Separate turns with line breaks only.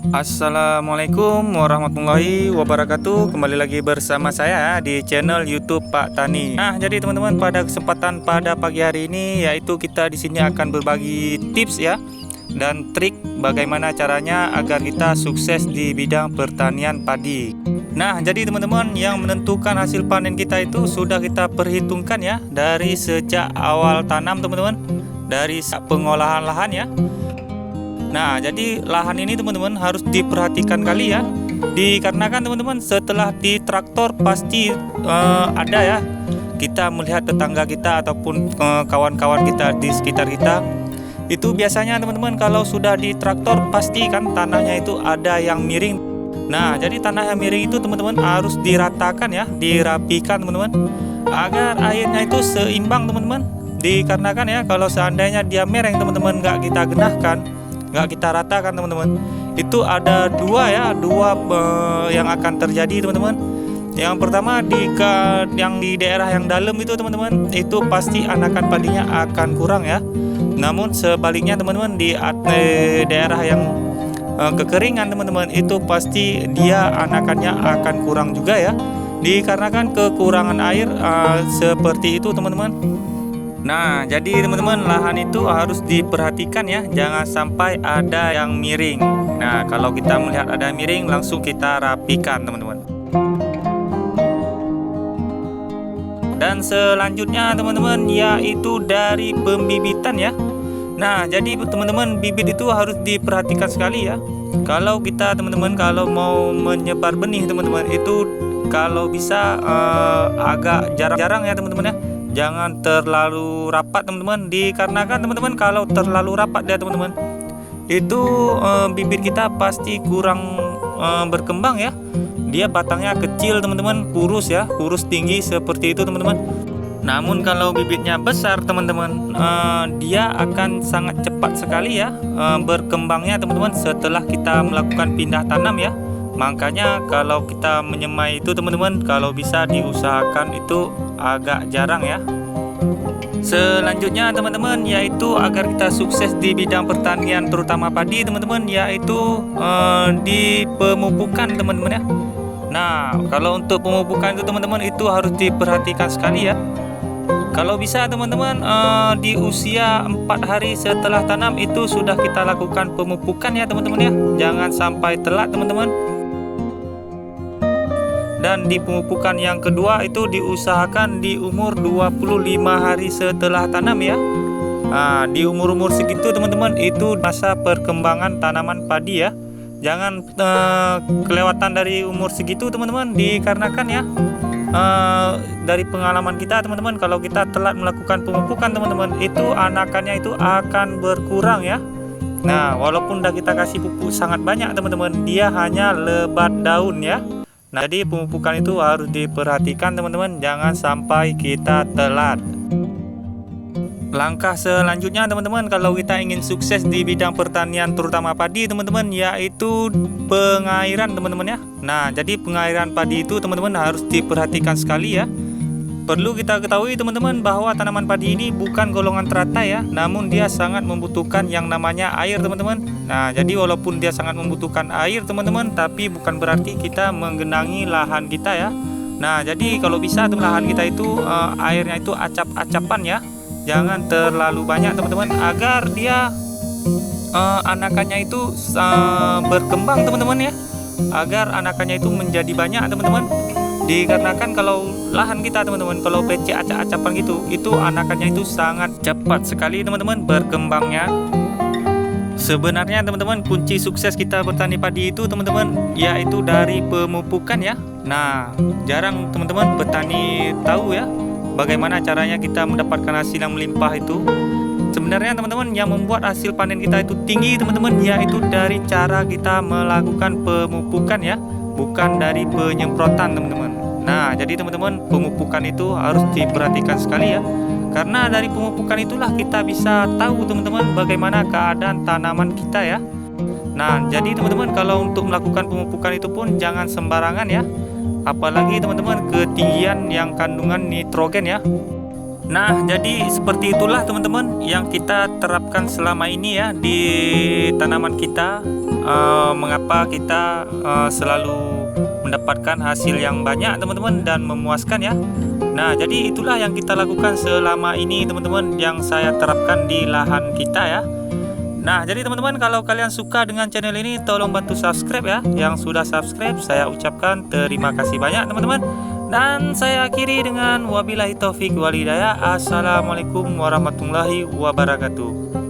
Assalamualaikum warahmatullahi wabarakatuh. Kembali lagi bersama saya di channel YouTube Pak Tani. Nah, jadi teman-teman, pada kesempatan pada pagi hari ini yaitu kita di sini akan berbagi tips ya dan trik bagaimana caranya agar kita sukses di bidang pertanian padi. Nah, jadi teman-teman, yang menentukan hasil panen kita itu sudah kita perhitungkan ya dari sejak awal tanam teman-teman, dari pengolahan lahan ya. Nah, jadi lahan ini teman-teman harus diperhatikan kali ya. Dikarenakan teman-teman setelah di traktor pasti ada ya, kita melihat tetangga kita ataupun kawan-kawan kita di sekitar kita. Itu biasanya teman-teman kalau sudah di traktor pasti kan tanahnya itu ada yang miring. Nah, jadi tanah yang miring itu teman-teman harus diratakan ya, dirapikan teman-teman, agar airnya itu seimbang teman-teman. Dikarenakan ya kalau seandainya dia mereng teman-teman, nggak kita genahkan, nggak kita ratakan teman-teman, itu ada dua yang akan terjadi teman-teman. Yang pertama yang di daerah yang dalam itu teman-teman, itu pasti anakan padinya akan kurang ya. Namun sebaliknya teman-teman, di daerah yang kekeringan teman-teman, itu pasti dia anakannya akan kurang juga ya, dikarenakan kekurangan air seperti itu teman-teman. Nah, jadi teman-teman, lahan itu harus diperhatikan ya, jangan sampai ada yang miring. Nah, kalau kita melihat ada yang miring, langsung kita rapikan teman-teman. Dan selanjutnya teman-teman, yaitu dari pembibitan ya. Nah, jadi teman-teman, bibit itu harus diperhatikan sekali ya. Kalau kita teman-teman, kalau mau menyebar benih teman-teman, itu kalau bisa agak jarang-jarang ya teman-teman ya. Jangan terlalu rapat teman-teman, dikarenakan teman-teman kalau terlalu rapat ya teman-teman, itu bibit kita pasti kurang berkembang ya. Dia batangnya kecil teman-teman, kurus ya, kurus tinggi seperti itu teman-teman. Namun kalau bibitnya besar teman-teman, dia akan sangat cepat sekali ya berkembangnya teman-teman setelah kita melakukan pindah tanam ya. Makanya kalau kita menyemai itu teman-teman, kalau bisa diusahakan itu agak jarang ya. Selanjutnya teman-teman, yaitu agar kita sukses di bidang pertanian terutama padi teman-teman, yaitu di pemupukan teman-teman ya. Nah, kalau untuk pemupukan itu teman-teman, itu harus diperhatikan sekali ya. Kalau bisa teman-teman, di usia 4 hari setelah tanam itu sudah kita lakukan pemupukan ya teman-teman ya. Jangan sampai telat teman-teman. Dan di pemupukan yang kedua itu diusahakan di umur 25 hari setelah tanam ya. Nah, di umur-umur segitu teman-teman, itu masa perkembangan tanaman padi ya. Jangan kelewatan dari umur segitu teman-teman, dikarenakan ya dari pengalaman kita teman-teman, kalau kita telat melakukan pemupukan teman-teman, itu anakannya itu akan berkurang ya. Nah, walaupun udah kita kasih pupuk sangat banyak teman-teman, dia hanya lebat daun ya. Nah, jadi pemupukan itu harus diperhatikan teman-teman, jangan sampai kita telat. Langkah selanjutnya teman-teman, kalau kita ingin sukses di bidang pertanian terutama padi teman-teman, yaitu pengairan teman-teman ya. Nah, jadi pengairan padi itu teman-teman harus diperhatikan sekali ya. Perlu kita ketahui teman-teman bahwa tanaman padi ini bukan golongan teratai ya, namun dia sangat membutuhkan yang namanya air teman-teman. Nah, jadi walaupun dia sangat membutuhkan air teman-teman, tapi bukan berarti kita menggenangi lahan kita ya. Nah, jadi kalau bisa lahan kita itu airnya itu acap-acapan ya, jangan terlalu banyak teman-teman, agar dia anakannya itu berkembang teman-teman ya, agar anakannya itu menjadi banyak teman-teman. Dikarenakan kalau lahan kita teman-teman, kalau PC acak-acapan gitu, itu anakannya itu sangat cepat sekali teman-teman berkembangnya. Sebenarnya teman-teman, kunci sukses kita bertani padi itu teman-teman, yaitu dari pemupukan ya. Nah, jarang teman-teman petani tahu ya bagaimana caranya kita mendapatkan hasil yang melimpah itu. Sebenarnya teman-teman, yang membuat hasil panen kita itu tinggi teman-teman, yaitu dari cara kita melakukan pemupukan ya, bukan dari penyemprotan teman-teman. Nah, jadi teman-teman, pemupukan itu harus diperhatikan sekali ya, karena dari pemupukan itulah kita bisa tahu teman-teman bagaimana keadaan tanaman kita ya. Nah, jadi teman-teman, kalau untuk melakukan pemupukan itu pun jangan sembarangan ya, apalagi teman-teman ketinggian yang kandungan nitrogen ya. Nah, jadi seperti itulah teman-teman yang kita terapkan selama ini ya di tanaman kita. mengapa kita selalu mendapatkan hasil yang banyak teman-teman dan memuaskan ya. Nah, jadi itulah yang kita lakukan selama ini teman-teman, yang saya terapkan di lahan kita ya. Nah, jadi teman-teman, kalau kalian suka dengan channel ini, tolong bantu subscribe ya. Yang sudah subscribe, saya ucapkan terima kasih banyak teman-teman. Dan saya akhiri dengan wabillahi taufik wal hidayah. Assalamualaikum warahmatullahi wabarakatuh.